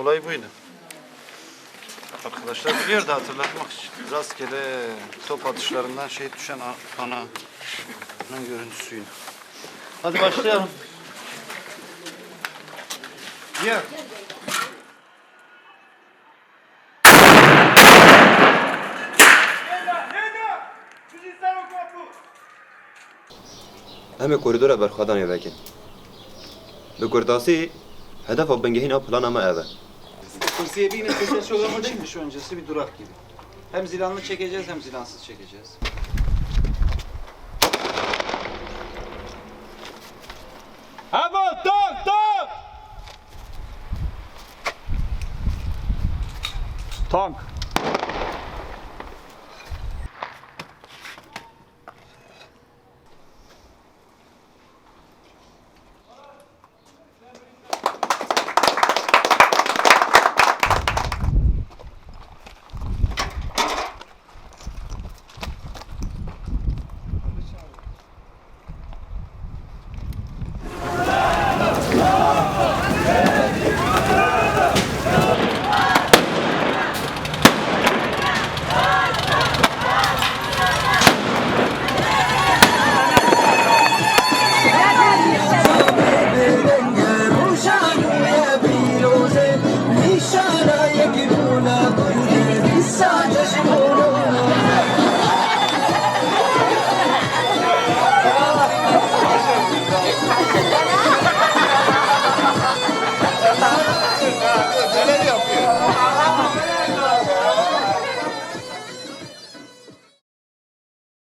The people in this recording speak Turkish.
olay buydu. Arkadaşlar biliyor da hatırlatmak için. Rastgele top atışlarından düşen ananın görüntüsüydü. Hadi başlayalım. Gel. Hem koridora berxadan evekin. Bi kurtası hedef o bengehina plan ama eve. Kursiye bir yine ses programı değil mi şu öncesi bir durak gibi. Hem zilanlı çekeceğiz hem zilansız çekeceğiz. Ama tak tak! Tank.